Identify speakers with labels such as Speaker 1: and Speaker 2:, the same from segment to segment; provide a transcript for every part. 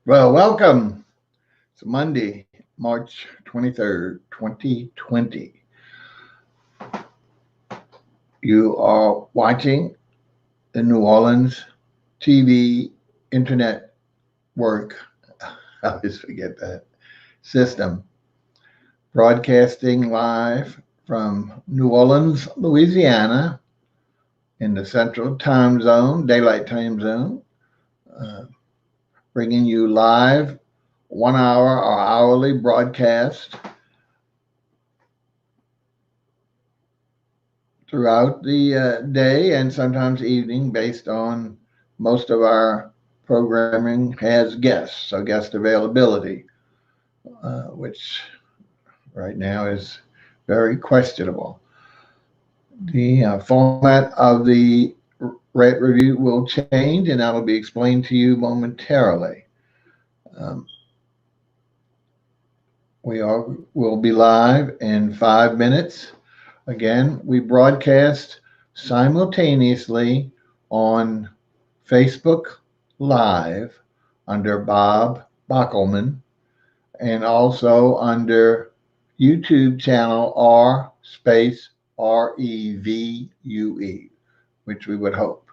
Speaker 1: Well, welcome. It's Monday, March 23rd, 2020. You are watching the New Orleans TV internet work. I always forget that system. Broadcasting live from New Orleans, Louisiana, in the Central Time Zone, Daylight Time Zone, uh, bringing you live 1 hour or hourly broadcast throughout the day and sometimes evening based on most of our programming has guests, so guest availability, which right now is very questionable. The format of the Rant Review will change, and that'll be explained to you momentarily. Um, will be live in 5 minutes. Again, we broadcast simultaneously on Facebook Live under Bob Bockelman and also under YouTube channel R space REVUE, which we would hope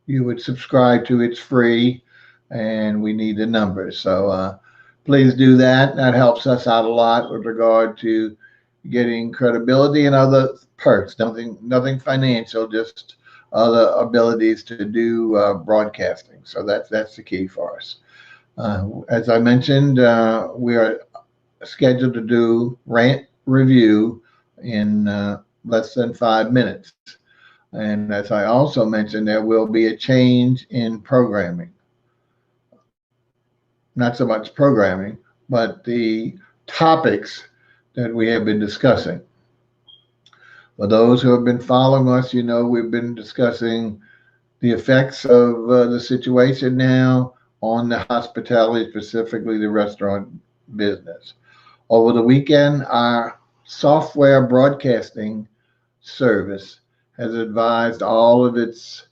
Speaker 1: you would subscribe to. It's free and we need the numbers. So please do that. That helps us out a lot with regard to getting credibility and other perks. Nothing financial, just other abilities to do broadcasting. So that's the key for us. As I mentioned, we are scheduled to do Rant Review in less than 5 minutes. And as I also mentioned, there will be a change in programming. Not so much programming, but the topics that we have been discussing. For those who have been following us, you know we've been discussing the effects of the situation now on the hospitality, specifically the restaurant business. Over the weekend, our software broadcasting service has advised all of its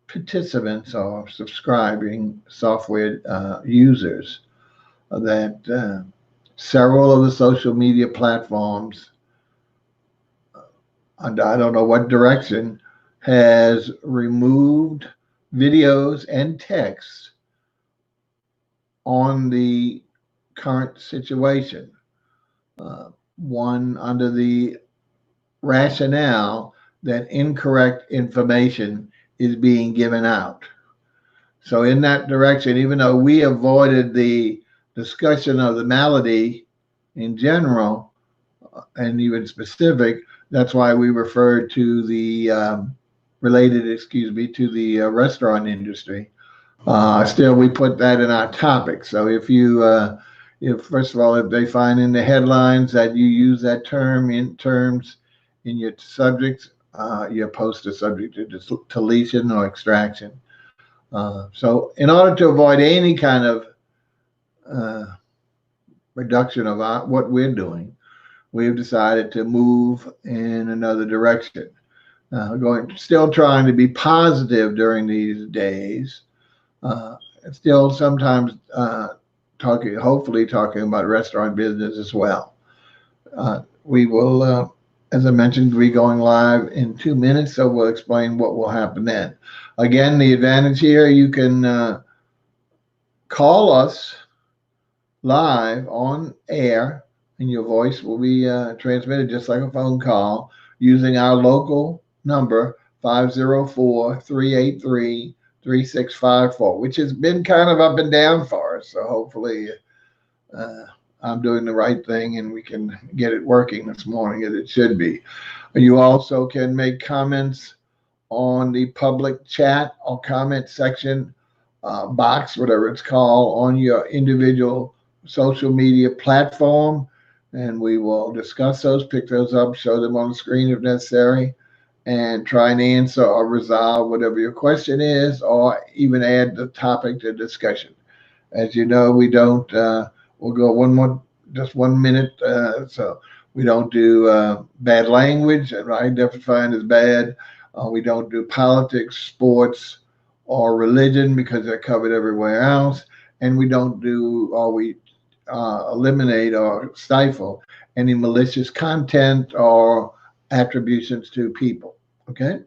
Speaker 1: participants or subscribing software users that several of the social media platforms, under I don't know what direction, has removed videos and text on the current situation. One under the rationale that incorrect information is being given out. So in that direction, even though we avoided the discussion of the malady in general and even specific, that's why we referred to the to the restaurant industry. Still, we put that in our topic. So if first of all, if they find in the headlines that you use that term in terms in your subjects, you're posted subject to deletion or extraction. So in order to avoid any kind of reduction of what we're doing, we've decided to move in another direction. Still trying to be positive during these days. Still sometimes hopefully talking about restaurant business as well. We will, as I mentioned, be going live in 2 minutes, so we'll explain what will happen then. Again, the advantage here, you can call us live on air, and your voice will be transmitted just like a phone call using our local number, 504-383-3654, which has been kind of up and down for us. So hopefully I'm doing the right thing and we can get it working this morning as it should be. You also can make comments on the public chat or comment section box, whatever it's called, on your individual social media platform. And we will discuss those, pick those up, show them on the screen if necessary, and try and answer or resolve whatever your question is, or even add the topic to discussion. As you know, we don't, we'll go just 1 minute, so we don't do bad language, and I define as bad. We don't do politics, sports, or religion because they're covered everywhere else. and we don't do, or we eliminate or stifle any malicious content or attributions to people. Okay.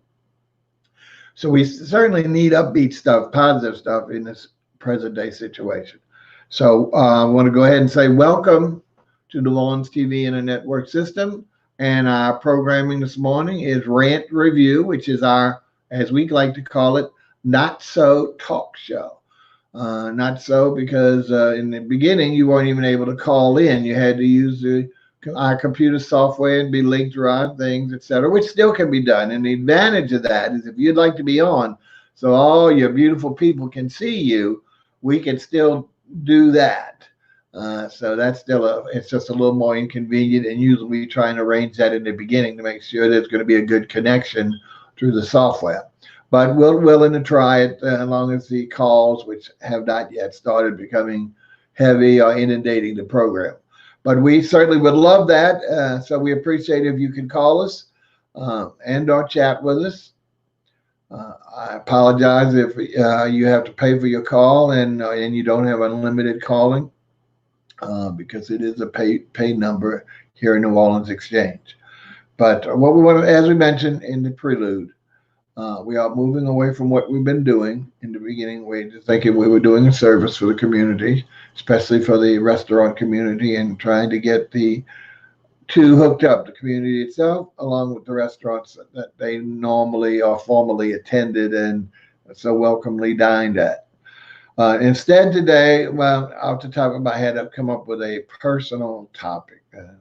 Speaker 1: So we certainly need upbeat stuff, positive stuff in this present day situation. So I want to go ahead and say welcome to the Lawns TV and a network system. And our programming this morning is Rant Revue, which is our, as we like to call it, not so talk show. Not so because in the beginning you weren't even able to call in. You had to use our computer software and be linked to our things, etc., which still can be done. And the advantage of that is if you'd like to be on, so all your beautiful people can see you, we can still do that. So that's still it's just a little more inconvenient, and usually we try and arrange that in the beginning to make sure there's going to be a good connection through the software. But we're willing to try it as long as the calls, which have not yet started becoming heavy or inundating the program. But we certainly would love that. So we appreciate if you can call us and or chat with us. I apologize if you have to pay for your call and you don't have unlimited calling because it is a pay number here in New Orleans Exchange. But what we want to, as we mentioned in the prelude, we are moving away from what we've been doing in the beginning. We just thinking we were doing a service for the community, especially for the restaurant community, and trying to get the two hooked up, the community itself, along with the restaurants that they normally or formally attended and so welcomely dined at. Instead today, well, off the top of my head, I've come up with a personal topic. I don't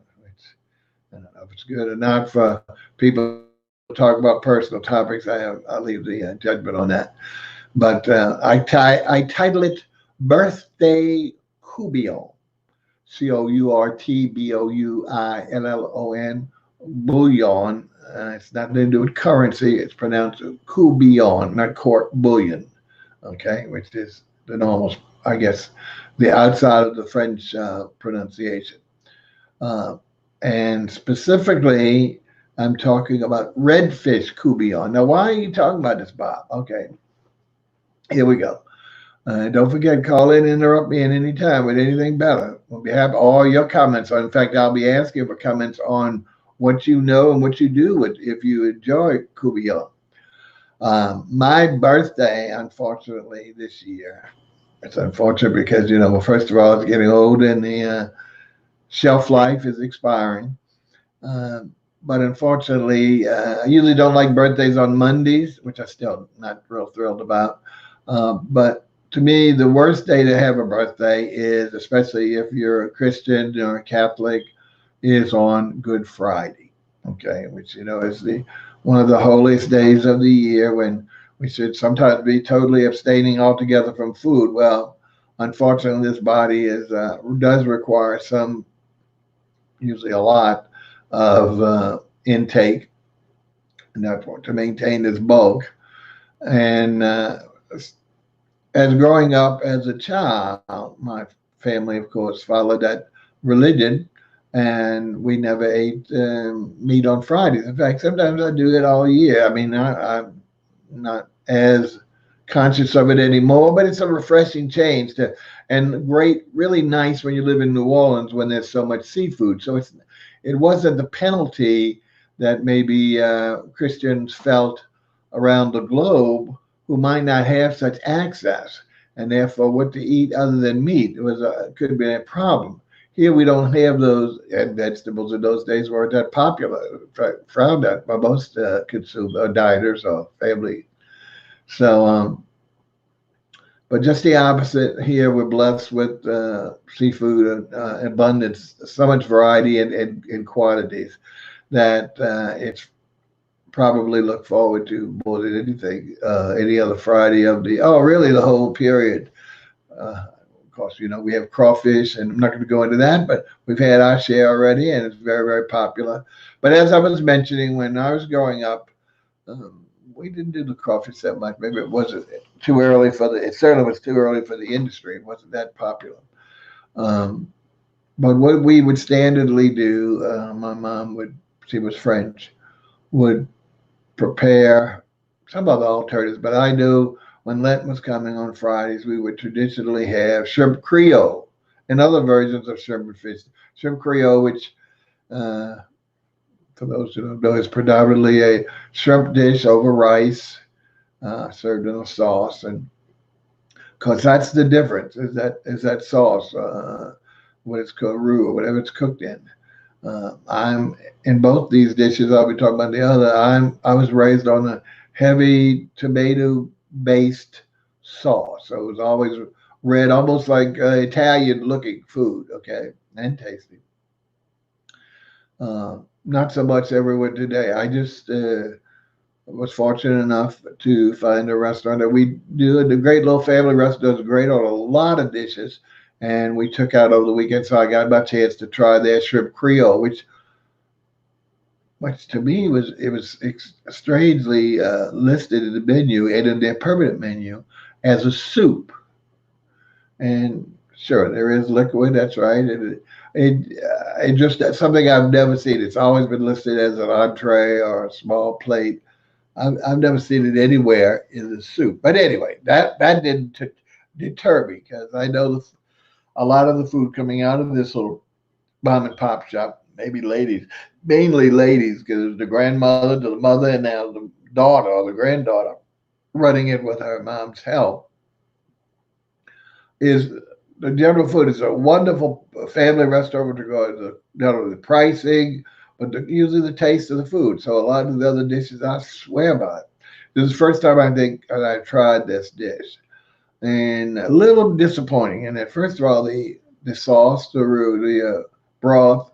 Speaker 1: know if it's good or not for people to talk about personal topics. I'll leave the judgment on that. But I title it Birthday Courtbouillon. Courtbouillon, bouillon. It's nothing to do with currency. It's pronounced Courtbouillon, not Courtbouillon. Okay, which is the normal, I guess, the outside of the French pronunciation. And specifically, I'm talking about redfish courtbouillon. Now, why are you talking about this, Bob? Okay, here we go. Don't forget, call in and interrupt me at any time with anything better. We'll be happy all your comments. In fact, I'll be asking for comments on what you know and what you do with if you enjoy courtbouillon. My birthday, unfortunately, this year. It's unfortunate because, well, first of all, it's getting old and the shelf life is expiring. But unfortunately, I usually don't like birthdays on Mondays, which I'm still not real thrilled about. But to me, the worst day to have a birthday is, especially if you're a Christian or a Catholic, is on Good Friday. Okay, which is one of the holiest days of the year when we should sometimes be totally abstaining altogether from food. Well, unfortunately, this body does require some, usually a lot, of intake, and therefore to maintain this bulk. And as growing up as a child, my family, of course, followed that religion, and we never ate meat on Fridays. In fact, sometimes I do it all year. I mean, I'm not as conscious of it anymore, but it's a refreshing change and great, really nice when you live in New Orleans when there's so much seafood. So it wasn't the penalty that maybe Christians felt around the globe who might not have such access, and therefore what to eat other than meat could be a problem. Here we don't have those, and vegetables in those days weren't that popular, frowned at by most dieters or family. So, but just the opposite here, we're blessed with seafood abundance, so much variety and quantities that it's probably look forward to more than anything, any other Friday of the whole period. Of course, we have crawfish, and I'm not going to go into that, but we've had our share already, and it's very, very popular. But as I was mentioning, when I was growing up, we didn't do the crawfish that much. Maybe it wasn't too early it certainly was too early for the industry. It wasn't that popular. But what we would standardly do, my mom she was French, would prepare some other alternatives, but I knew when Lent was coming on Fridays, we would traditionally have shrimp Creole and other versions of shrimp and fish. Shrimp Creole, which uh, for those who don't know, is predominantly a shrimp dish over rice, served in a sauce, and because that's the difference is that sauce, what it's called roux or whatever it's cooked in. I'm in both these dishes. I'll be talking about the other. I was raised on a heavy tomato based sauce, so it was always red, almost like Italian looking food. Okay, and tasty. Not so much everywhere today. I just was fortunate enough to find a restaurant that we do. The Great Little Family Restaurant does great on a lot of dishes, and we took out over the weekend, so I got my chance to try their shrimp Creole, which to me was strangely listed in the menu and in their permanent menu as a soup. And sure, there is liquid. That's right. It just that's something I've never seen. It's always been listed as an entree or a small plate. I've never seen it anywhere in the soup. But anyway, that didn't deter me because I know a lot of the food coming out of this little mom and pop shop, maybe ladies, mainly ladies, because the grandmother, the mother, and now the daughter or the granddaughter running it with her mom's help is the general food is a wonderful family restaurant with regard to not only the pricing, but usually the taste of the food. So a lot of the other dishes I swear by. This is the first time I think that I tried this dish, and a little disappointing in that. First of all, the sauce, the broth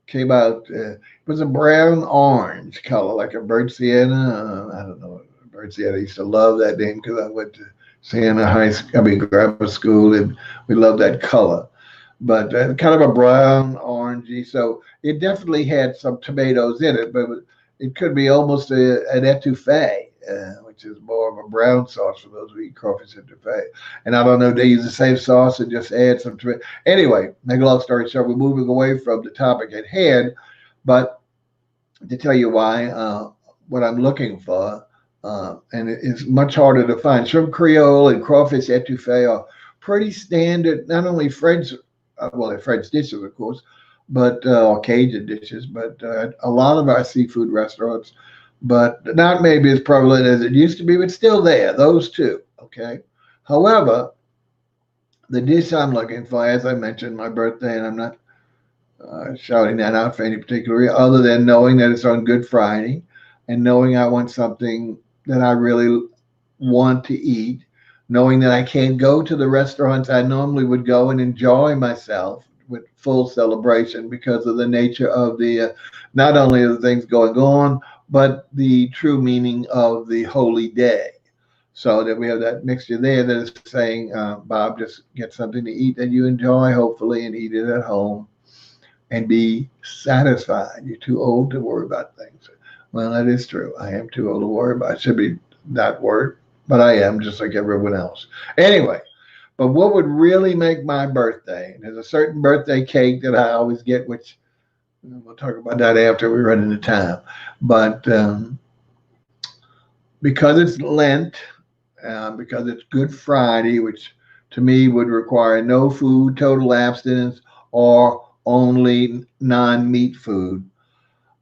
Speaker 1: came out. It was a brown orange color, like a bird sienna. I don't know. Bird sienna. I used to love that name because I went to Sienna High School, I mean grammar school, and we loved that color. But kind of a brown orangey. So it definitely had some tomatoes in it, but it could be almost an etouffee, which is more of a brown sauce for those who eat crawfish etouffee. And I don't know if they use the same sauce and just add some tomato. Anyway, make a long story short, we're moving away from the topic at hand, but to tell you why, what I'm looking for, and it's much harder to find. Shrimp Creole and crawfish etouffee are pretty standard, not only French, well, they're French dishes, of course, but or Cajun dishes, but a lot of our seafood restaurants, but not maybe as prevalent as it used to be, but still there, those two, okay? However, the dish I'm looking for, as I mentioned, my birthday, and I'm not shouting that out for any particular reason, other than knowing that it's on Good Friday and knowing I want something that I really want to eat, knowing that I can't go to the restaurants I normally would go and enjoy myself with full celebration because of the nature of the not only the things going on, but the true meaning of the holy day. So that we have that mixture there that is saying, Bob, just get something to eat that you enjoy, hopefully, and eat it at home and be satisfied. You're too old to worry about things. Well, that is true. I am too old to worry about. I should be not worried, but I am just like everyone else. Anyway, but what would really make my birthday? There's a certain birthday cake that I always get, which we'll talk about that after we run into time. But because it's Lent, because it's Good Friday, which to me would require no food, total abstinence, or only non-meat food.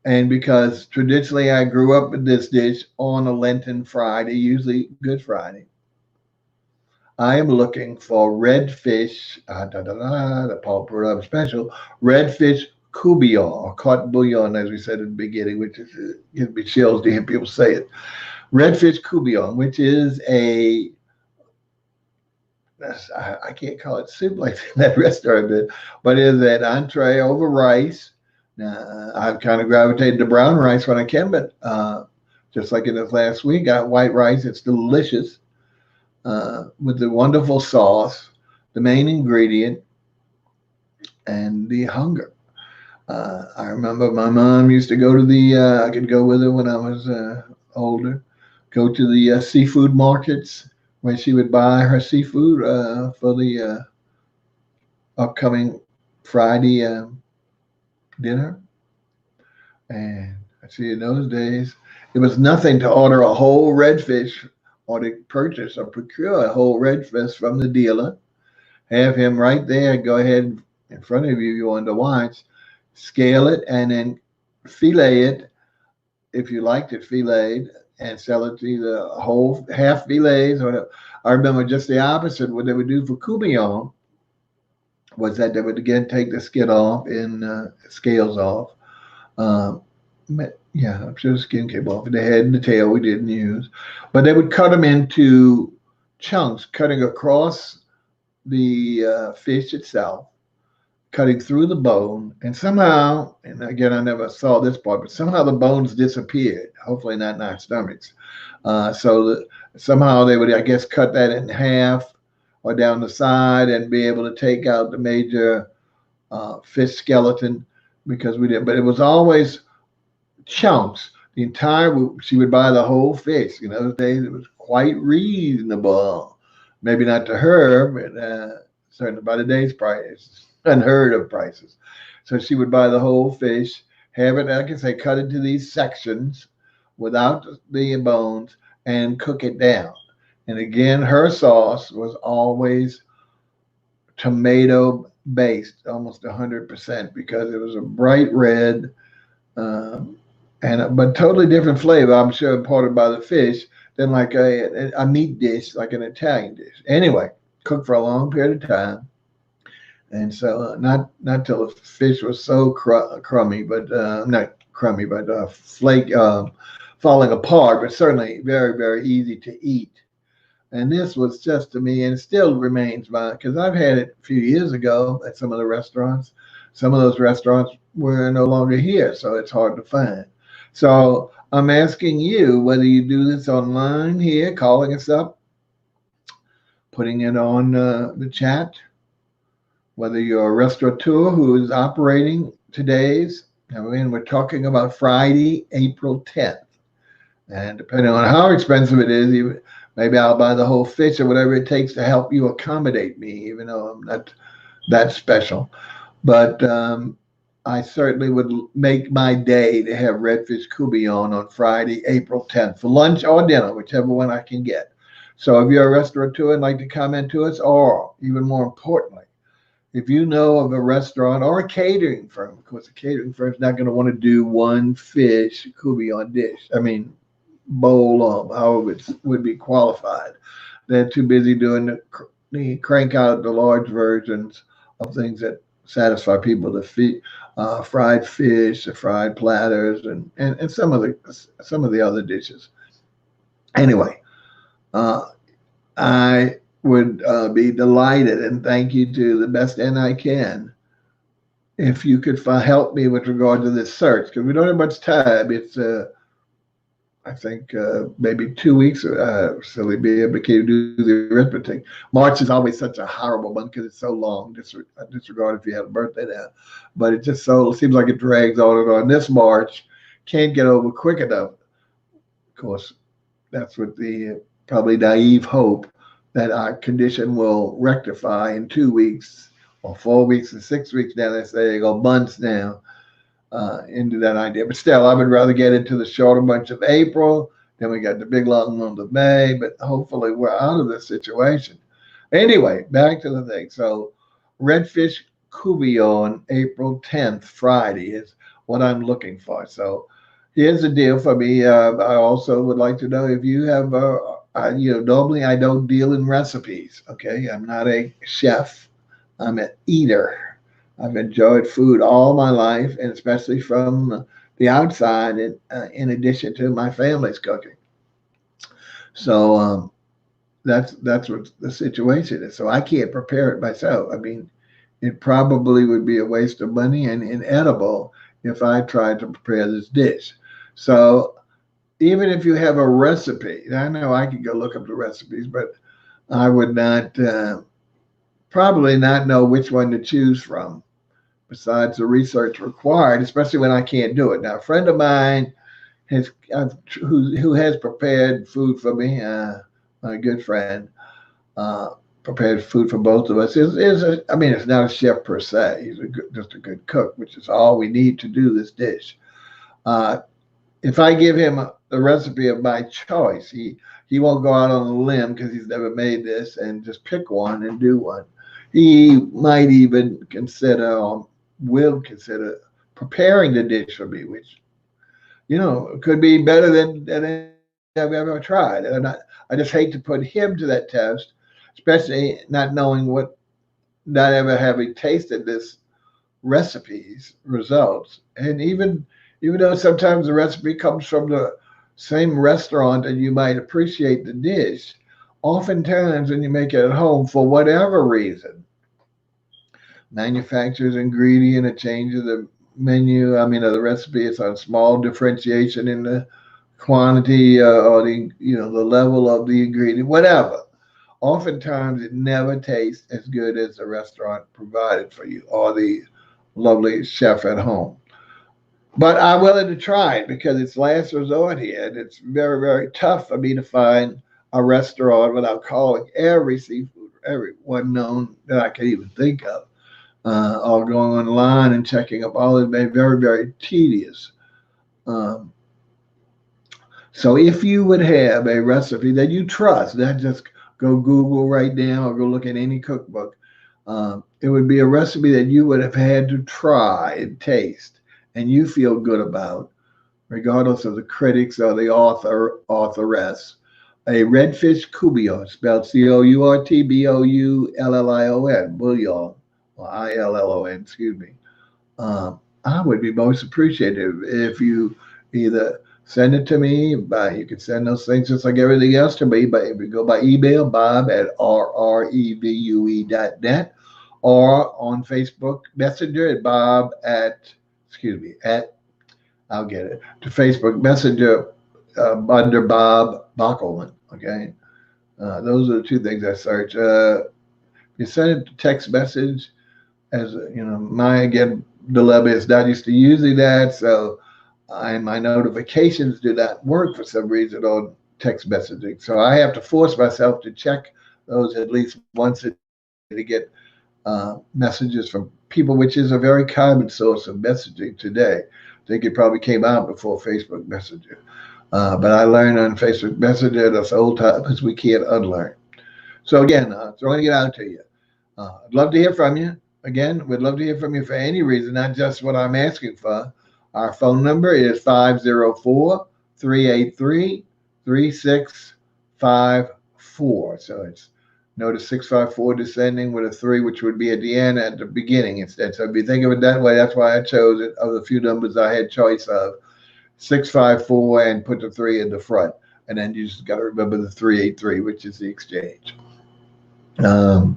Speaker 1: And because traditionally I grew up with this dish on a Lenten Friday, usually Good Friday, I am looking for redfish, the Paul Perot special, redfish courtbouillon, or Courtbouillon, as we said in the beginning, which is, gives me chills to hear people say it. Redfish courtbouillon, which is I can't call it soup like that restaurant did, but it is an entree over rice. Now, I've kind of gravitated to brown rice when I can, but just like in this last week, got white rice. It's delicious with the wonderful sauce, the main ingredient, and the hunger. I remember my mom used to go to I could go with her when I was older, go to the seafood markets where she would buy her seafood for the upcoming Friday dinner. And I see in those days, it was nothing to order a whole redfish or to purchase or procure a whole redfish from the dealer. Have him right there. Go ahead in front of you. You want to watch, scale it, and then fillet it if you liked it filleted, and sell it to either whole half fillets or. I remember just the opposite. What they would do for courtbouillon was that they would again take the skin off and scales off. Um, yeah, I'm sure the skin came off. The head and the tail we didn't use, but they would cut them into chunks, cutting across the fish itself, cutting through the bone, and somehow, and again, I never saw this part, but somehow the bones disappeared. Hopefully, not in our stomachs. Somehow they would, I guess, cut that in half or down the side and be able to take out the major fish skeleton because we did. But it was always chunks. The entire, she would buy the whole fish. In those days, it was quite reasonable. Maybe not to her, but certainly by the day's price, unheard of prices. So she would buy the whole fish, have it, like I say, cut into these sections without the bones and cook it down. And again, her sauce was always tomato based, almost 100%, because it was a bright red, but totally different flavor. I'm sure imparted by the fish than like a meat dish, like an Italian dish. Anyway, cooked for a long period of time, and so not till the fish was so crummy, but not crummy, but flake, falling apart, but certainly very, very easy to eat. And this was just to me, and it still remains mine, because I've had it a few years ago at some of the restaurants. Some of those restaurants were no longer here, so it's hard to find. So I'm asking you whether you do this online here, calling us up, putting it on the chat, whether you're a restaurateur who is operating today's. I mean, we're talking about Friday, April 10th. And depending on how expensive it is, maybe I'll buy the whole fish or whatever it takes to help you accommodate me, even though I'm not that special. But I certainly would make my day to have redfish courtbouillon on Friday, April 10th, for lunch or dinner, whichever one I can get. So if you're a restaurateur and like to comment to us, or even more importantly, if you know of a restaurant or a catering firm, of course, a catering firm is not going to want to do one fish courtbouillon dish. I mean, bowl of however it would be qualified. They're too busy doing the crank out the large versions of things that satisfy people. The fried fish, the fried platters, and some of the other dishes. Anyway, I would be delighted, and thank you to the best end I can if you could help me with regard to this search, because we don't have much time. It's I think maybe 2 weeks, so we'd be able to do the arithmetic. March is always such a horrible month because it's so long. Disregard if you had a birthday now, but it just so seems like it drags on and on. This March can't get over quick enough. Of course, that's what the probably naive hope that our condition will rectify in 2 weeks or 4 weeks and 6 weeks. Now they say they go months now. Into that idea. But still, I would rather get into the shorter months of April. Then we got the big long month of May, but hopefully we're out of this situation. Anyway, back to the thing. So redfish courtbouillon, April 10th, Friday, is what I'm looking for. So here's the deal for me. I also would like to know if you have, normally I don't deal in recipes. Okay. I'm not a chef. I'm an eater. I've enjoyed food all my life, and especially from the outside, in addition to my family's cooking. So that's what the situation is. So I can't prepare it myself. I mean, it probably would be a waste of money and inedible if I tried to prepare this dish. So even if you have a recipe, I know I could go look up the recipes, but I would not probably not know which one to choose from, besides the research required, especially when I can't do it. Now, a friend of mine who has prepared food for me, my good friend, prepared food for both of us. I mean, it's not a chef per se. He's just a good cook, which is all we need to do this dish. If I give him the recipe of my choice, he he won't go out on a limb because he's never made this and just pick one and do one. He might even consider, or will consider, preparing the dish for me, which could be better than I've ever tried. And I just hate to put him to that test, especially not knowing not ever having tasted this recipe's results. And even though sometimes the recipe comes from the same restaurant and you might appreciate the dish, oftentimes when you make it at home, for whatever reason, manufacturer's ingredient, a change of the menu, of the recipe, it's a small differentiation in the quantity or the level of the ingredient, whatever. Oftentimes it never tastes as good as the restaurant provided for you or the lovely chef at home. But I'm willing to try it because it's last resort here, and it's very, very tough for me to find a restaurant without calling every seafood, every one known that I can even think of, or going online and checking up all. It may be very, very tedious. Um, so if you would have a recipe that you trust, not just go Google right now or go look at any cookbook, it would be a recipe that you would have had to try and taste and you feel good about, regardless of the critics or the authoress. A redfish courtbouillon, spelled Courtboullon, bouillon, or Illon, excuse me. I would be most appreciative if you either send it to me you can send those things just like everything else to me, but if you go by email, bob@rrevue.net, or on Facebook Messenger at I'll get it, to Facebook Messenger under Bob Bockelman. Okay. Those are the two things I search. You send it to text message, as my again dilemma is not used to using that, so my notifications do not work for some reason on text messaging. So I have to force myself to check those at least once a day to get messages from people, which is a very common source of messaging today. I think it probably came out before Facebook Messenger. But I learned on Facebook Messenger that's old time because we can't unlearn. So again, throwing it out to you. I'd love to hear from you. Again, we'd love to hear from you for any reason, not just what I'm asking for. Our phone number is 504-383-3654. So it's notice 654 descending with a 3, which would be at the end at the beginning instead. So if you think of it that way, that's why I chose it. Of the few numbers I had choice of, 654 and put the 3 in the front. And then you just got to remember the 383, which is the exchange. So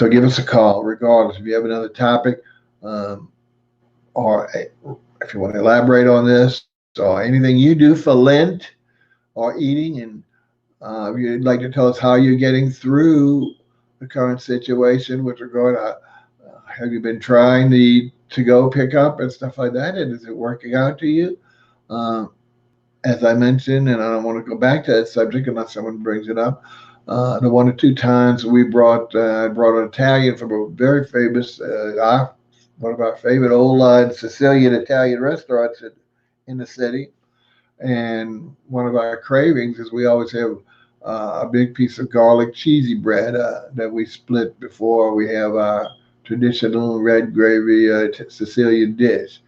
Speaker 1: give us a call, regardless. If you have another topic, or if you want to elaborate on this, or anything you do for Lent or eating, and if you'd like to tell us how you're getting through the current situation with regard to have you been trying the to-go pickup and stuff like that, and is it working out to you? As I mentioned, and I don't want to go back to that subject unless someone brings it up, the one or two times I brought an Italian from a very famous, one of our favorite old line Sicilian Italian restaurants in the city. And one of our cravings is we always have a big piece of garlic cheesy bread that we split before we have our traditional red gravy Sicilian dish.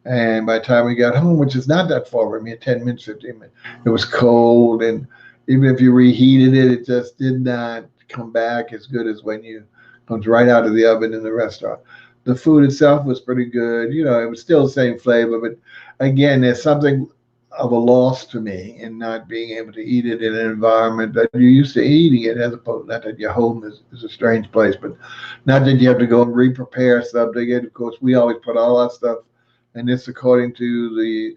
Speaker 1: And by the time we got home, which is not that far from me, 10 minutes, 15 minutes, it was cold. And even if you reheated it, it just did not come back as good as when you comes right out of the oven in the restaurant. The food itself was pretty good. It was still the same flavor, but again, there's something of a loss to me in not being able to eat it in an environment that you're used to eating it, as opposed, not that your home is a strange place, but not that you have to go and re-prepare something. And of course, we always put all our stuff, and this according to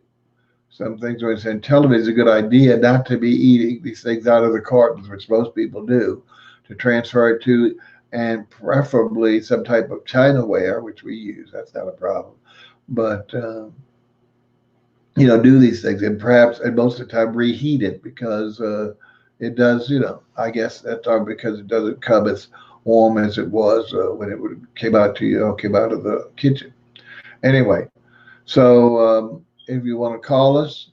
Speaker 1: some things when it's in television, is a good idea not to be eating these things out of the cartons, which most people do, to transfer it to, and preferably some type of Chinaware, which we use. That's not a problem. But, do these things and perhaps, and most of the time, reheat it because it does, I guess that's because it doesn't come as warm as it was when it came out of the kitchen. Anyway, so if you want to call us,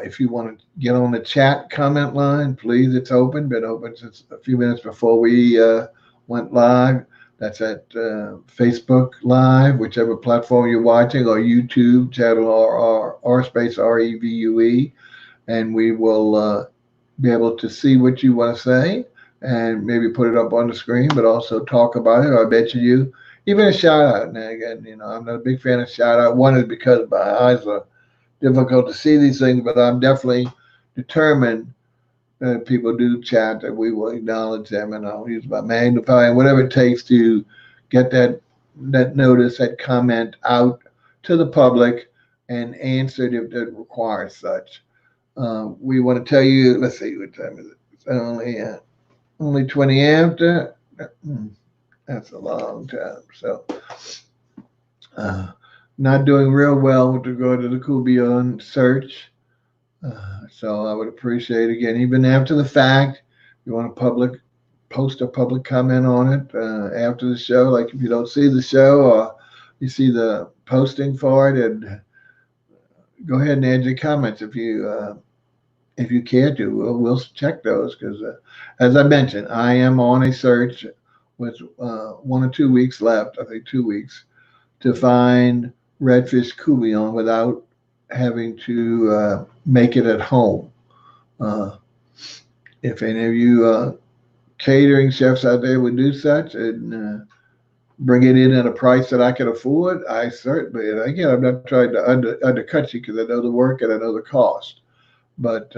Speaker 1: If you want to get on the chat comment line, please, it's open. Been open since a few minutes before we went live. That's at Facebook Live, whichever platform you're watching, or YouTube channel, or R space REVUE, and we will be able to see what you want to say and maybe put it up on the screen, but also talk about it. I bet you even a shout out. Now again, I'm not a big fan of shout out. One is because my eyes are difficult to see these things, but I'm definitely determined that if people do chat, that we will acknowledge them, and I'll use my magnifying, whatever it takes to get that notice, that comment out to the public and answered if it requires such. We want to tell you, let's see, what time is it? It's only 20 after. That's a long time. So, not doing real well with regard to the Courtbouillon search. So I would appreciate, again, even after the fact, you want to post a public comment on it after the show. Like if you don't see the show or you see the posting for it, and go ahead and add your comments if you care to. We'll check those because, as I mentioned, I am on a search with 1 or 2 weeks left. I think 2 weeks to find redfish Courtbouillon without having to make it at home. If any of you catering chefs out there would do such and bring it in at a price that I can afford, I certainly, and again, I'm not trying to undercut you because I know the work and I know the cost. But,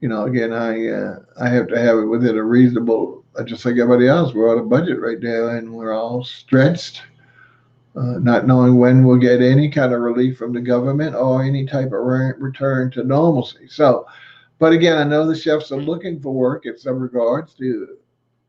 Speaker 1: again, I have to have it within a reasonable, just like everybody else, we're on a budget right now and we're all stretched. Not knowing when we'll get any kind of relief from the government or any type of return to normalcy. So, but again, I know the chefs are looking for work in some regards to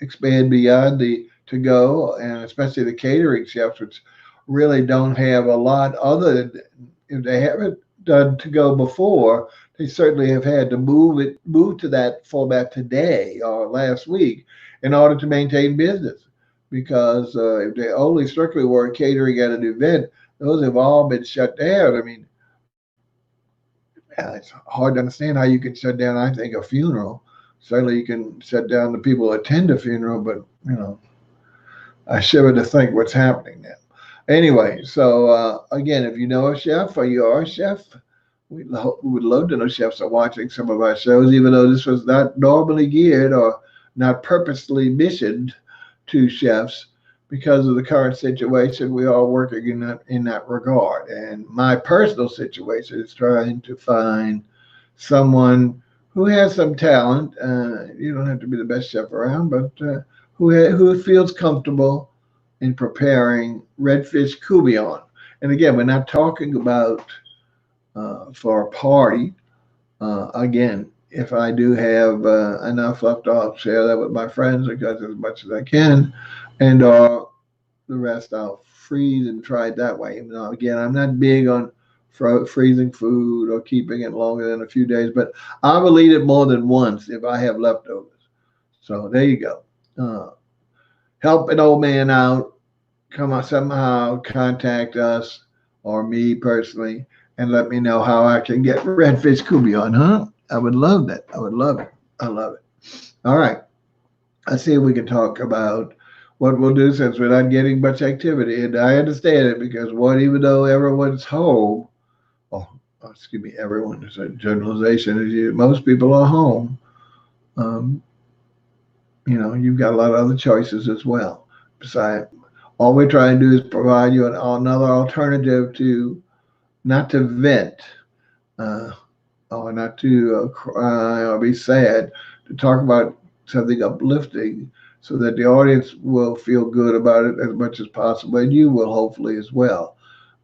Speaker 1: expand beyond the to-go, and especially the catering chefs, which really don't have a lot other than, if they haven't done to-go before, they certainly have had to move to that format today or last week in order to maintain business. Because if they only strictly were catering at an event, those have all been shut down. I mean, it's hard to understand how you can shut down, I think, a funeral. Certainly you can shut down the people who attend a funeral, but, I shiver to think what's happening now. Anyway, so again, if you know a chef or you are a chef, we would love to know chefs are watching some of our shows, even though this was not normally geared or not purposely missioned to chefs. Because of the current situation, we are working in that regard. And my personal situation is trying to find someone who has some talent. You don't have to be the best chef around, but who feels comfortable in preparing redfish Courtbouillon. And again, we're not talking about for a party. Again, if I do have enough left, I'll share that with my friends because as much as I can, and the rest I'll freeze and try it that way. Again, I'm not big on freezing food or keeping it longer than a few days, but I will eat it more than once if I have leftovers. So there you go. Help an old man out. Come on, somehow contact us or me personally and let me know how I can get redfish Courtbouillon, huh? I would love that. I would love it. I love it. All right. Let's see if we can talk about what we'll do since we're not getting much activity. And I understand it because even though everyone's home, everyone is a generalization. Most people are home. You've got a lot of other choices as well. Besides, all we're trying to do is provide you another alternative to not to vent, or not to cry or be sad, to talk about something uplifting so that the audience will feel good about it as much as possible, and you will hopefully as well.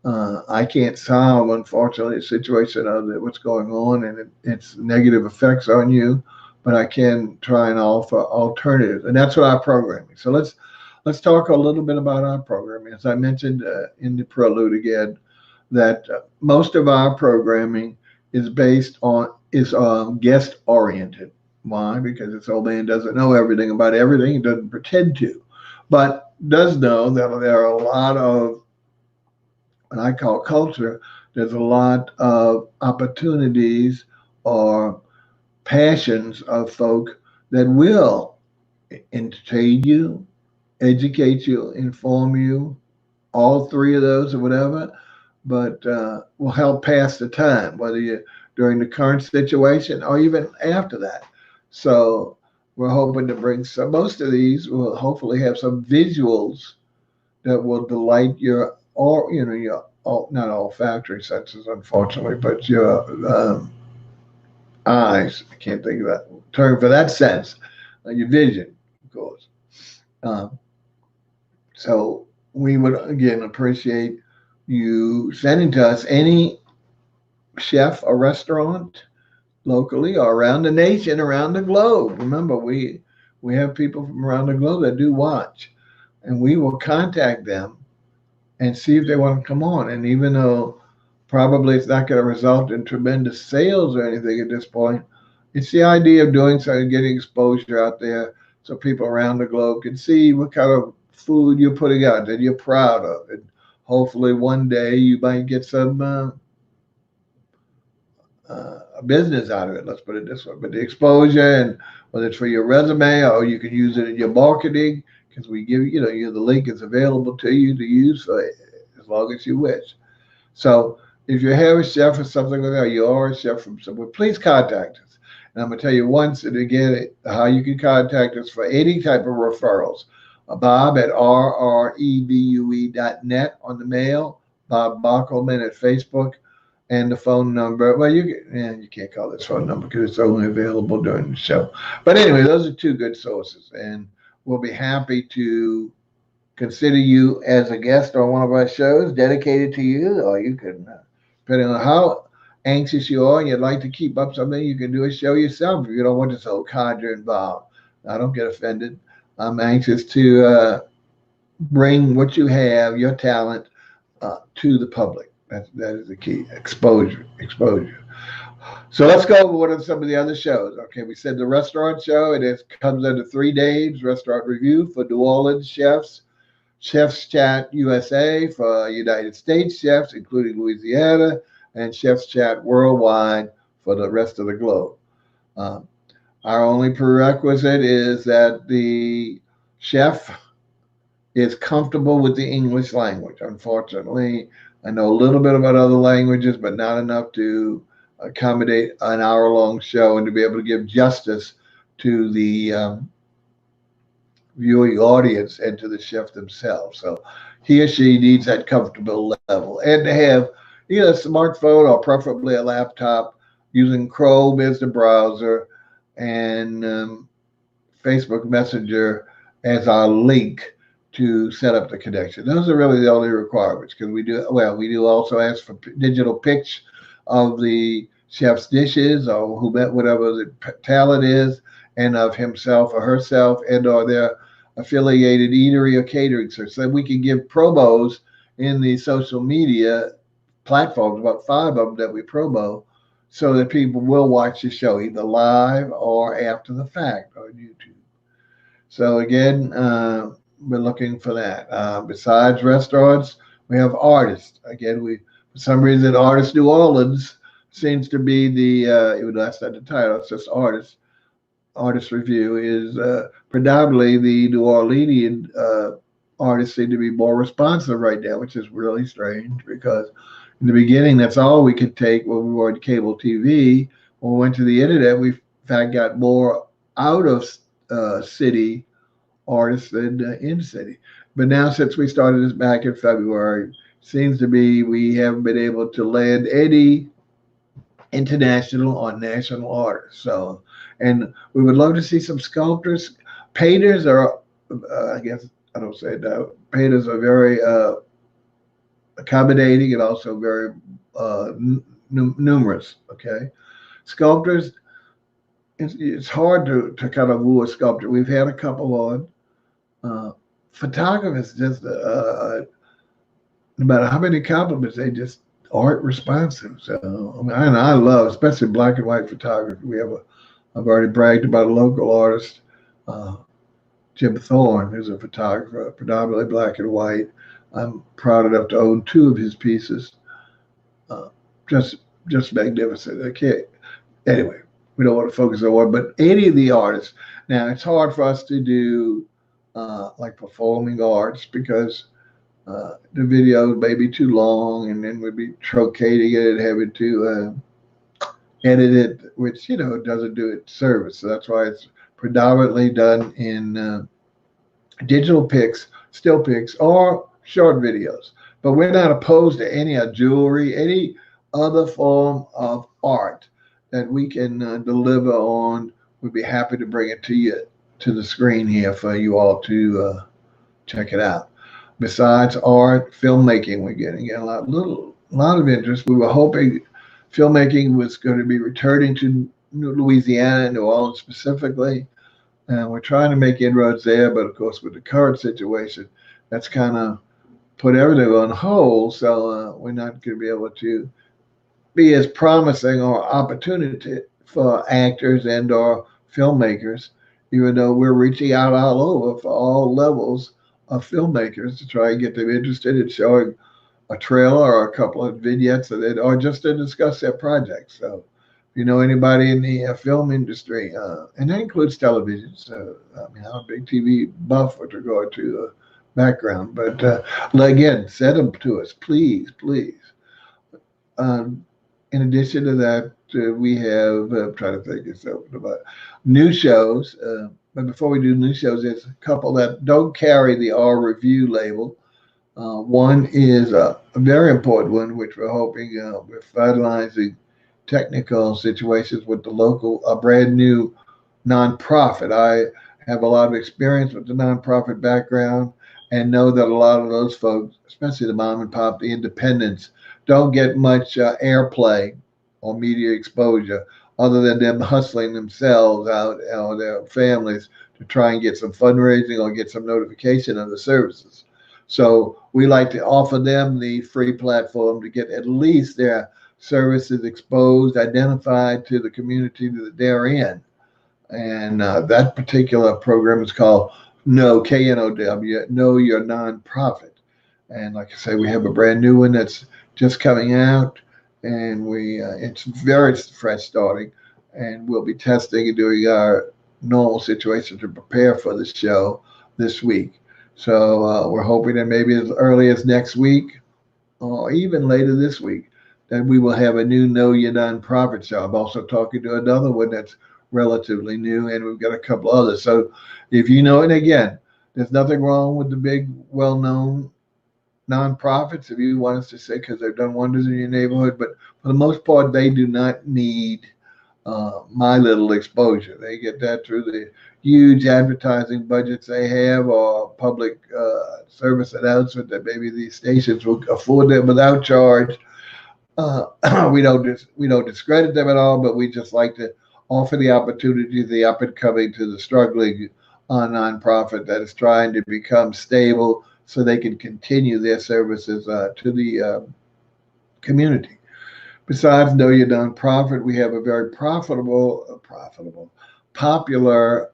Speaker 1: I can't solve, unfortunately, a situation of what's going on and its negative effects on you, but I can try and offer alternatives, and that's what our programming. So let's talk a little bit about our programming. As I mentioned in the prelude again, that most of our programming is guest oriented. Why? Because this old man doesn't know everything about everything. He doesn't pretend to, but does know that there are a lot of what I call culture there's a lot of opportunities or passions of folk that will entertain you, educate you, inform you, all three of those or whatever, but will help pass the time, whether you're during the current situation or even after that. So we're hoping to bring some, most of these will hopefully have some visuals that will delight your, or, your, not olfactory senses, unfortunately, but your eyes. I can't think of that term for that sense. Your vision, of course. Um, so we would again appreciate you sending to us any chef or restaurant locally or around the nation, around the globe. Remember, we have people from around the globe that do watch, and we will contact them and see if they want to come on. And even though probably it's not going to result in tremendous sales or anything at this point, it's the idea of doing something, getting exposure out there so people around the globe can see what kind of food you're putting out that you're proud of. And hopefully one day you might get some business out of it. Let's put it this way. But the exposure, and whether it's for your resume or you can use it in your marketing, because we give you the link is available to you to use for as long as you wish. So if you have a chef or something like that, or you are a chef from somewhere, please contact us. And I'm going to tell you once and again how you can contact us for any type of referrals. Bob at rrevue.net on the mail, Bob Bockelman at Facebook, and the phone number. Well, you can't call this phone number because it's only available during the show. But anyway, those are two good sources, and we'll be happy to consider you as a guest on one of our shows dedicated to you, or you can, depending on how anxious you are and you'd like to keep up something, you can do a show yourself if you don't want this whole cadre involved. I don't get offended. I'm anxious to bring what you have, your talent, to the public. That is the key. Exposure. So let's go over what are some of the other shows. Okay, we said the restaurant show. Comes under 3 days. Restaurant Review for New Orleans chefs. Chefs Chat USA for United States chefs, including Louisiana, and Chefs Chat Worldwide for the rest of the globe. Our only prerequisite is that the chef is comfortable with the English language. Unfortunately, I know a little bit about other languages, but not enough to accommodate an hour-long show and to be able to give justice to the viewing audience and to the chef themselves. So he or she needs that comfortable level and to have either a smartphone or preferably a laptop using Chrome as the browser and Facebook Messenger as our link to set up the connection. Those are really the only requirements because we do also ask for digital pics of the chef's dishes or whatever the talent is, and of himself or herself and or their affiliated eatery or catering service. So we can give promos in the social media platforms, about 5 of them that we promo, so that people will watch the show either live or after the fact on YouTube. So again, we're looking for that. Besides restaurants, we have artists. Again, for some reason, Artists New Orleans seems to be even though that's not the title, it's just artists. Artist Review is predominantly the New Orleanian artists seem to be more responsive right now, which is really strange because in the beginning, that's all we could take when we were on cable TV. When we went to the internet, we in fact got more out of city artists than in city. But now, since we started this back in February, seems to be we haven't been able to land any international or national artists. So, and we would love to see some sculptors. Painters are, I guess I don't say that. Painters are very accommodating and also very numerous. Okay, sculptors. It's hard to kind of woo a sculptor. We've had a couple on. Photographers just no matter how many compliments, they just aren't responsive. So I mean, I love, especially black and white photography. I've already bragged about a local artist, Jim Thorne, who's a photographer, predominantly black and white. I'm proud enough to own 2 of his pieces. just just magnificent. I can't. Anyway, we don't want to focus on one, but any of the artists. Now it's hard for us to do like performing arts because the video may be too long, and then we'd be truncating it and having to edit it, which doesn't do it service. So that's why it's predominantly done in digital pics, still pics, or short videos. But we're not opposed to any jewelry, any other form of art that we can deliver on. We'd be happy to bring it to you to the screen here for you all to check it out. Besides art, filmmaking, we're getting a lot of interest. We were hoping filmmaking was going to be returning to Louisiana, New Orleans specifically. And we're trying to make inroads there, but of course, with the current situation, that's kind of put everything on hold. So we're not going to be able to be as promising or opportunity for actors and or filmmakers, even though we're reaching out all over for all levels of filmmakers to try and get them interested in showing a trailer or a couple of vignettes of it, or just to discuss their projects. So if you know anybody in the film industry, and that includes television, so I mean, I'm a big TV buff with regard to background, but again, send them to us, please, please. In addition to that, we have, I'm trying to think this over about new shows. But before we do new shows, there's a couple that don't carry the Revue label. One is a very important one, which we're hoping we're finalizing technical situations with the local, a brand new nonprofit. I have a lot of experience with the nonprofit background and know that a lot of those folks, especially the mom and pop, the independents, don't get much airplay or media exposure other than them hustling themselves out or their families to try and get some fundraising or get some notification of the services. So we like to offer them the free platform to get at least their services exposed, identified to the community that they're in. And that particular program is called KNOW, Know Your Nonprofit. And like I say, we have a brand new one that's just coming out, and it's very fresh starting, and we'll be testing and doing our normal situation to prepare for the show this week. So we're hoping that maybe as early as next week or even later this week that we will have a new Know Your Nonprofit show. I'm also talking to another one that's relatively new, and we've got a couple others. So if you know, and again, there's nothing wrong with the big, well-known nonprofits, if you want us to say, because they've done wonders in your neighborhood, but for the most part, they do not need my little exposure. They get that through the huge advertising budgets they have or public service announcement that maybe these stations will afford them without charge. We don't discredit them at all, but we just like to offer the opportunity to the up and coming, to the struggling nonprofit that is trying to become stable so they can continue their services to the community. Besides Know Your Nonprofit, we have a very popular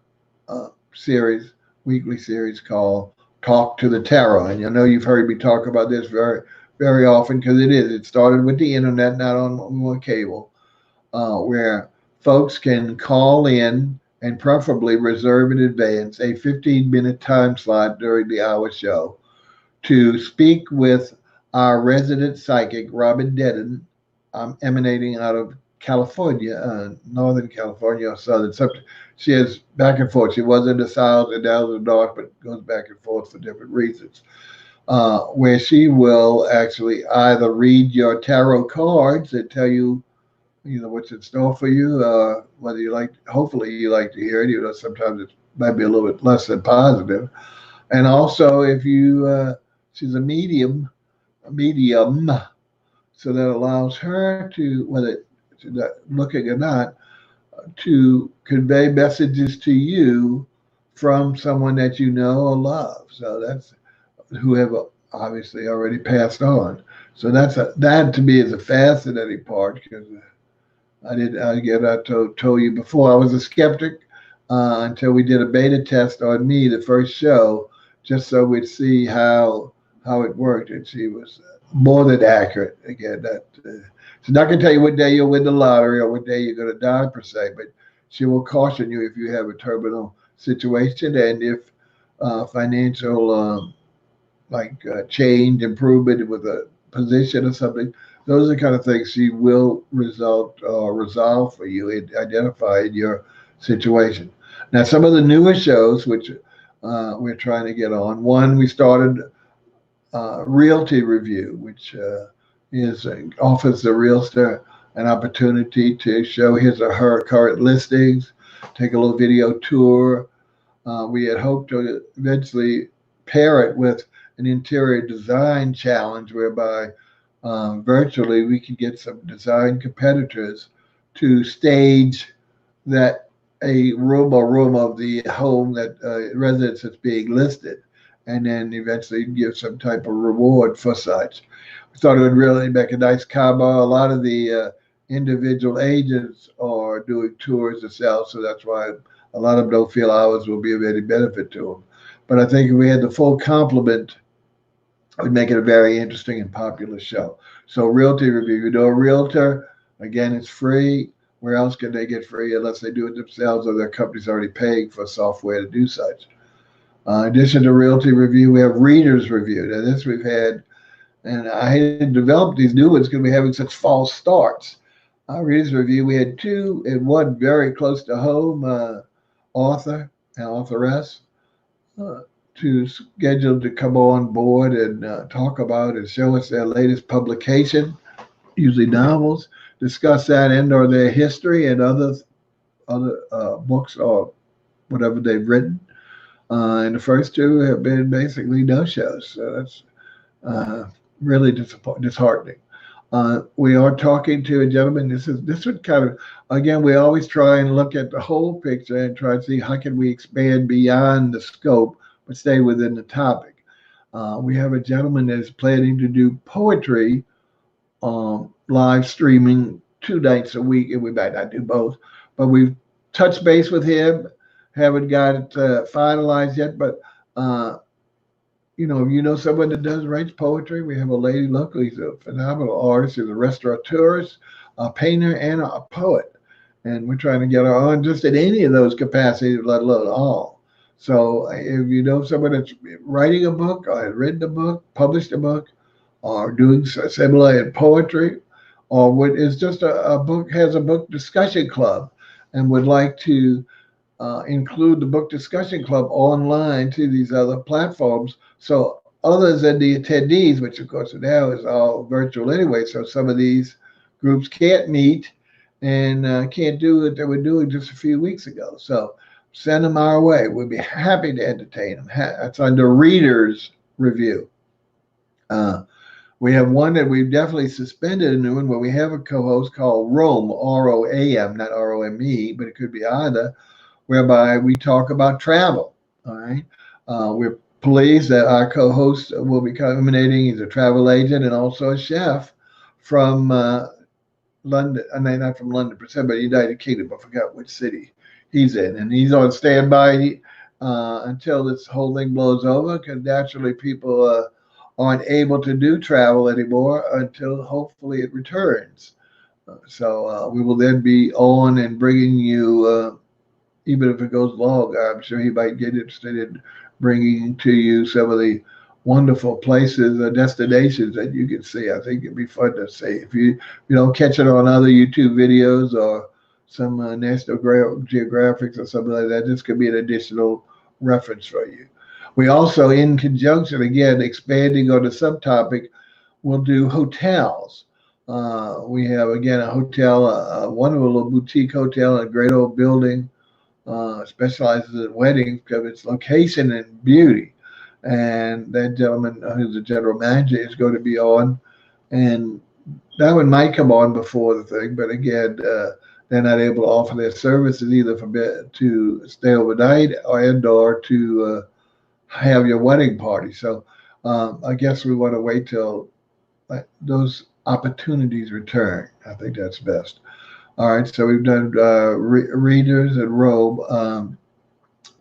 Speaker 1: weekly series called Talk to the Tarot. And I know you've heard me talk about this very, very often because it started with the internet, not on cable, where folks can call in and preferably reserve in advance a 15-minute time slot during the hour show to speak with our resident psychic, Robin Denon, emanating out of California, Northern California or Southern. She is back and forth. She was in the South and down in the North, but goes back and forth for different reasons. Where she will actually either read your tarot cards and tell you, what's in store for you, whether hopefully you like to hear it, even though sometimes it might be a little bit less than positive. And also, if she's a medium, so that allows her to, whether she's not looking or not, to convey messages to you from someone that you know or love. So that's who have obviously already passed on. So that to me is a fascinating part because I told you before, I was a skeptic until we did a beta test on me, the first show, just so we'd see how it worked. And she was more than accurate. Again, She's not going to tell you what day you'll win the lottery or what day you're going to die per se, but she will caution you if you have a terminal situation and if financial change, improvement with a position or something. Those are the kind of things she will resolve for you and identify in your situation. Now, some of the newer shows which we're trying to get on. One, we started Realty Review, which offers the realtor an opportunity to show his or her current listings, take a little video tour. We had hoped to eventually pair it with an interior design challenge whereby virtually we could get some design competitors to stage that a room of the home that residence that's being listed, and then eventually give some type of reward for such. We thought it would really make a nice combo. A lot of the individual agents are doing tours themselves, so that's why a lot of them don't feel ours will be of any benefit to them. But I think if we had the full complement, it would make it a very interesting and popular show. So Realty Review, you know, a realtor, again, it's free. Where else can they get free unless they do it themselves or their company's already paying for software to do such? In addition to Realty Review, we have Readers Review. Now this we've had, and I had developed these new ones because we're having such false starts. Readers Review, we had two and one very close to home author and authoress to schedule to come on board and talk about and show us their latest publication, usually novels, discuss that and or their history and other books or whatever they've written. And the first two have been basically no shows. So that's really disheartening. We are talking to a gentleman. This would kind of, again, we always try and look at the whole picture and try to see how can we expand beyond the scope but stay within the topic. We have a gentleman that is planning to do poetry live streaming 2 nights a week, and we might not do both, but we've touched base with him. Haven't got it finalized yet, but if you know someone that writes poetry, we have a lady locally who's a phenomenal artist. She's a restaurateur, a painter, and a poet, and we're trying to get her on just in any of those capacities, let alone all. So if you know someone that's writing a book or has written a book, published a book, or doing similar in poetry, or what is just a book, has a book discussion club and would like to include the book discussion club online to these other platforms. So others than the attendees, which of course now is all virtual anyway, so some of these groups can't meet and can't do what they were doing just a few weeks ago. So send them our way. We'd be happy to entertain them. That's under Readers Review. We have one that we've definitely suspended, a new one, where we have a co-host called Rome, R-O-A-M, not R-O-M-E, but it could be either, whereby we talk about travel. All right. We're pleased that our co-host will be culminating. He's a travel agent and also a chef from London. I mean, not from London per se, but United Kingdom. I forgot which city he's in. And he's on standby until this whole thing blows over, because naturally people aren't able to do travel anymore until hopefully it returns. So we will then be on and bringing you, even if it goes long, I'm sure he might get interested in bringing to you some of the wonderful places or destinations that you can see. I think it'd be fun to see. If you don't catch it on other YouTube videos or some National Geographics or something like that, this could be an additional reference for you. We also, in conjunction, again, expanding on the subtopic, will do hotels. We have, again, a hotel, a wonderful little boutique hotel, a great old building, specializes in weddings because of its location and beauty. And that gentleman, who's the general manager, is going to be on. And that one might come on before the thing, but again, they're not able to offer their services either to stay overnight or to have your wedding party. So I guess we want to wait till those opportunities return. I think that's best. All right, so we've done Readers and Rome.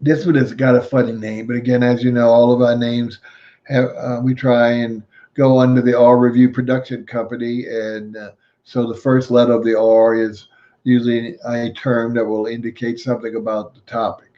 Speaker 1: This one has got a funny name, but again, as you know, all of our names have we try and go under the R Review production company and So the first letter of the R is usually a term that will indicate something about the topic.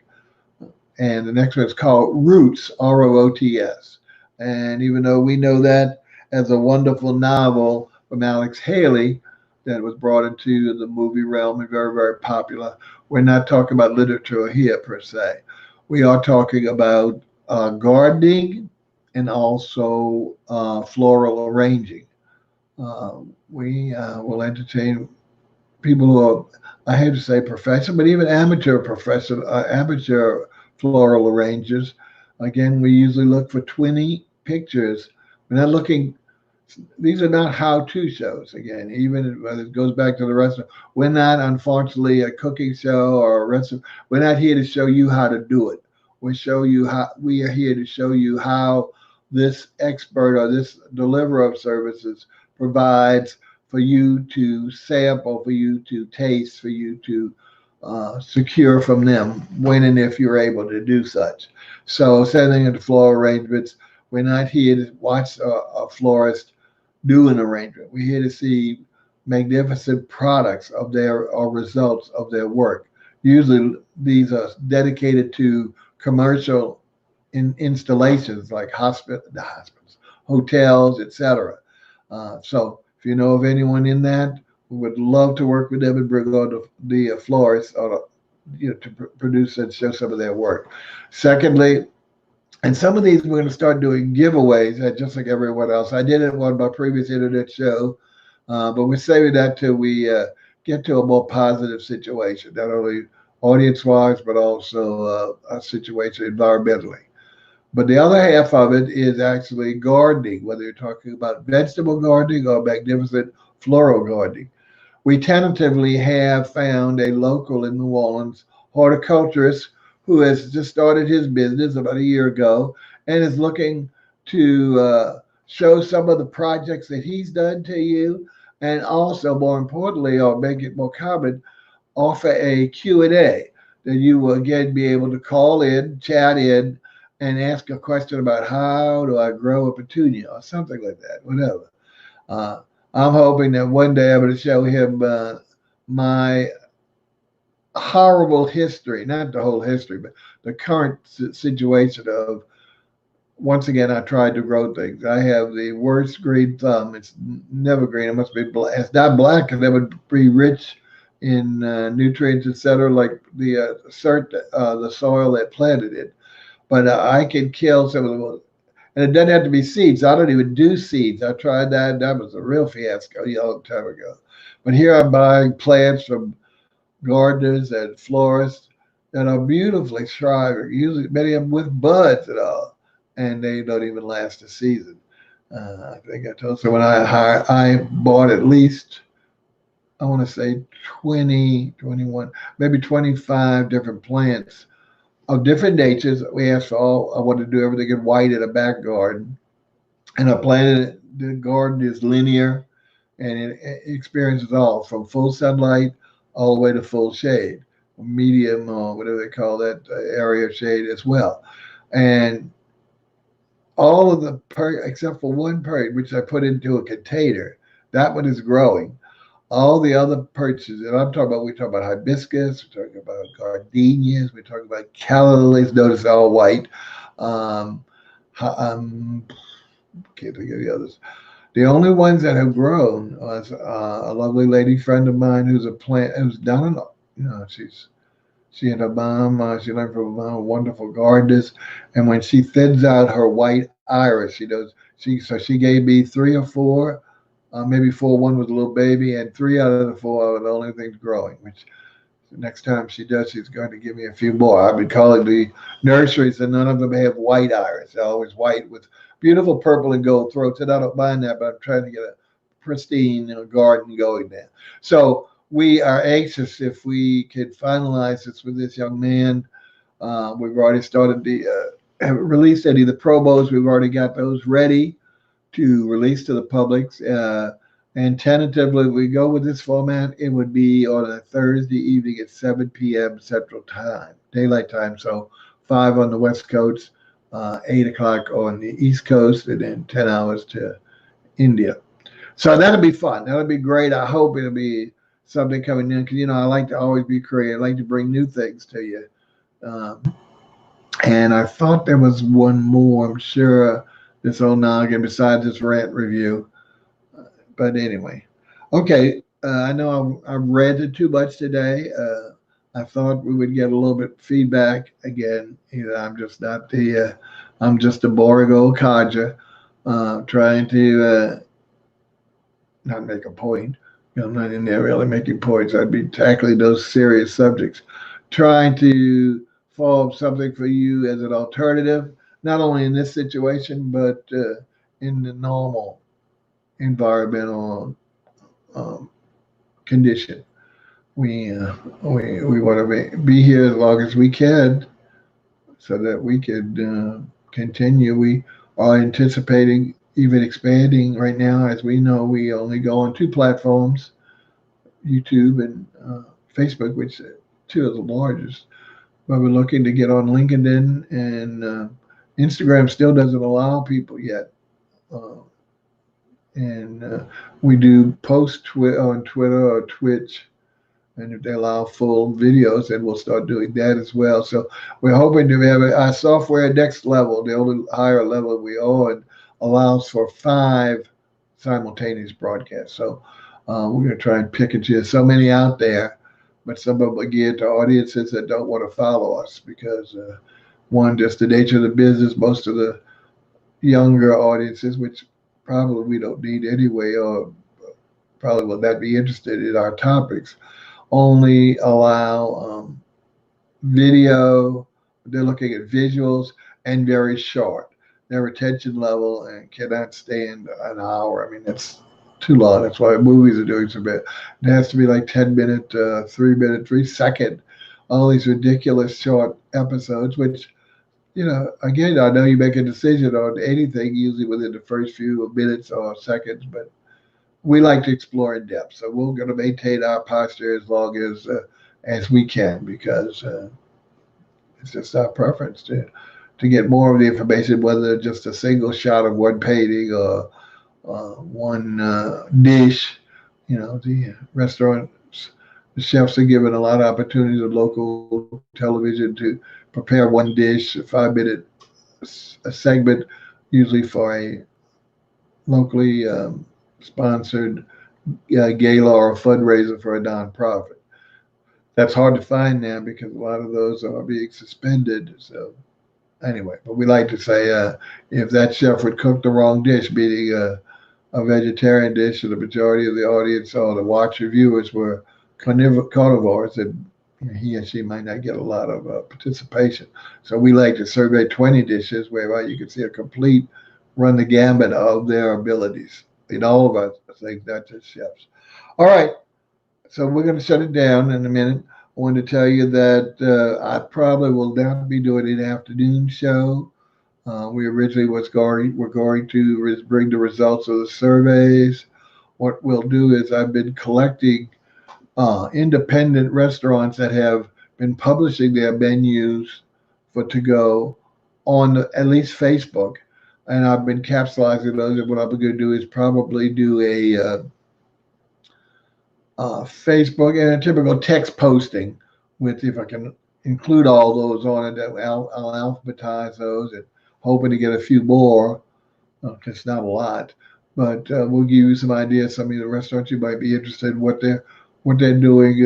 Speaker 1: And the next one is called Roots, Roots. And even though we know that as a wonderful novel from Alex Haley that was brought into the movie realm and very, very popular, we're not talking about literature here per se. We are talking about gardening and also floral arranging. We will entertain people who are, I hate to say professional, but even amateur floral arrangers. Again, we usually look for 20 pictures. We're not looking, these are not how-to shows. Again, even whether it goes back to the restaurant, we're not, unfortunately, a cooking show or a restaurant. We're not here to show you how to do it. We are here to show you how this expert or this deliverer of services provides for you to sample, for you to taste, for you to secure from them when and if you're able to do such. So, same thing in the floral arrangements. We're not here to watch a florist do an arrangement. We're here to see magnificent products of their or results of their work. Usually, these are dedicated to commercial installations like hospitals, hotels, etc. So if you know of anyone in that, we would love to work with them and bring on the florists or to produce and show some of their work. Secondly, and some of these we're going to start doing giveaways, just like everyone else. I did it on my previous internet show, but we're saving that till we get to a more positive situation, not only audience-wise, but also a situation environmentally. But the other half of it is actually gardening, whether you're talking about vegetable gardening or magnificent floral gardening. We tentatively have found a local in New Orleans horticulturist who has just started his business about a year ago and is looking to show some of the projects that he's done to you, and also, more importantly, or make it more common, offer a Q&A that you will again be able to call in, chat in, and ask a question about how do I grow a petunia or something like that, whatever. Uh, I'm hoping that one day I'm going to show him my horrible history, not the whole history, but the current situation of, once again, I tried to grow things. I have the worst green thumb. It's never green. It must be black. It's not black, and that would be rich in nutrients, etc., like the soil that planted it. But I can kill some of the, and it doesn't have to be seeds. I don't even do seeds. I tried that. That was a real fiasco a long time ago. But here I'm buying plants from gardeners and florists that are beautifully thriving, usually many of them with buds and all, and they don't even last a season. I think I told someone I bought at least, I want to say 20, 21, maybe 25 different plants of different natures. We asked for all, I wanted to do everything in white in a back garden. And I planted it. The garden is linear and it experiences all from full sunlight all the way to full shade, medium, or whatever they call that area of shade as well. And all of the except for one perch, which I put into a container, that one is growing. All the other perches, and we talk about hibiscus, we're talking about gardenias, we're talking about calla lilies, notice all white. Um, can't think of the others. The only ones that have grown was a lovely lady friend of mine who's down in, she and her mom, she learned from her mom, wonderful gardeners. And when she thins out her white iris, so she gave me three or four, maybe four. One was a little baby, and three out of the four are the only things growing. Which next time she does, she's going to give me a few more. I've been calling the nurseries, and none of them have white iris. They're always white with beautiful purple and gold throats. And I don't mind that, but I'm trying to get a pristine garden going there. So we are anxious if we could finalize this with this young man. We've already started have released any of the promos. We've already got those ready to release to the public. And tentatively, we go with this format. It would be on a Thursday evening at 7 p.m. Central Time, Daylight Time. So 5 on the West Coast, 8 o'clock on the East Coast, and then 10 hours to India. So that'll be fun. That'll be great. I hope it'll be something coming in because I like to always be creative. I like to bring new things to you. Um, and I thought there was one more. I'm sure this old noggin besides this rant review. But anyway, okay. I know I've read too much today. I thought we would get a little bit feedback again. I'm just not I'm just a boring old codger trying to not make a point. I'm not in there really making points. I'd be tackling those serious subjects, trying to form something for you as an alternative, not only in this situation, but in the normal environmental um, condition. We want to be here as long as we can, so that we could continue. We are anticipating even expanding right now. As we know, we only go on two platforms, YouTube and Facebook, which are two of the largest. But we're looking to get on LinkedIn, and Instagram still doesn't allow people yet. Uh, and we do post on Twitter or Twitch, and if they allow full videos, then we'll start doing that as well. So we're hoping to have our software next level, the only higher level we own, allows for 5 simultaneous broadcasts. So we're going to try and pick and choose. So many out there, but some of them are geared to audiences that don't want to follow us because one, just the nature of the business. Most of the younger audiences, which probably we don't need anyway, or probably will not be interested in our topics, only allow video. They're looking at visuals and very short. Their retention level and cannot stand an hour. I mean, that's too long. That's why movies are doing so bad. It has to be like 10-minute, 3-minute, 3-second, all these ridiculous short episodes, which, again, I know you make a decision on anything usually within the first few minutes or seconds, but we like to explore in depth. So we're going to maintain our posture as long as we can, because it's just our preference to get more of the information, whether just a single shot of one painting or one dish. The restaurants, the chefs are given a lot of opportunities of local television to prepare one dish, a 5-minute segment, usually for a locally sponsored gala or a fundraiser for a nonprofit. That's hard to find now because a lot of those are being suspended. So anyway, but we like to say if that chef would cook the wrong dish, meaning a vegetarian dish, and the majority of the audience or the watcher viewers were carnivores, then he or she might not get a lot of participation. So we like to survey 20 dishes whereby you can see a complete run the gambit of their abilities in all of us things, not just chefs. All right, so we're going to shut it down in a minute. I want to tell you that I probably will not be doing an afternoon show. We originally we're going to bring the results of the surveys. What we'll do is I've been collecting independent restaurants that have been publishing their menus for to go on at least Facebook, and I've been capsulizing those. And what I'm going to do is probably do a Facebook and a typical text posting with, if I can include all those on it, I'll alphabetize those, and hoping to get a few more. It's not a lot, but we'll give you some ideas. Some of the restaurants you might be interested in what they're doing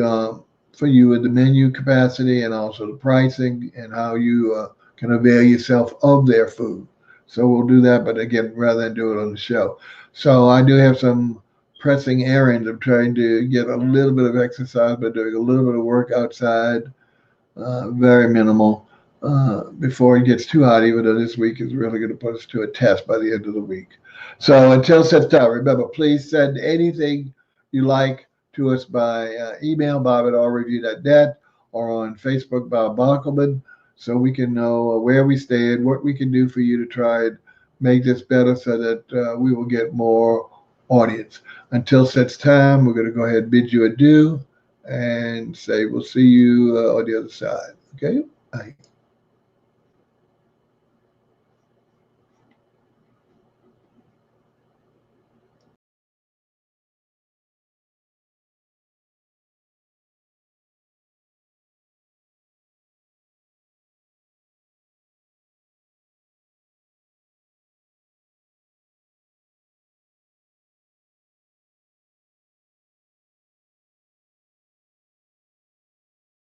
Speaker 1: for you in the menu capacity, and also the pricing, and how you can avail yourself of their food. So we'll do that, but again, rather than do it on the show. So I do have some pressing errands. I'm trying to get a little bit of exercise by doing a little bit of work outside, very minimal, before it gets too hot, even though this week is really going to put us to a test by the end of the week. So until such time, remember, please send anything you like to us by email, bob@allreview.net, or on Facebook, Bob Bockelman, so we can know where we stand, what we can do for you to try and make this better so that we will get more audience. Until such time, we're going to go ahead and bid you adieu and say we'll see you on the other side. Okay? Bye.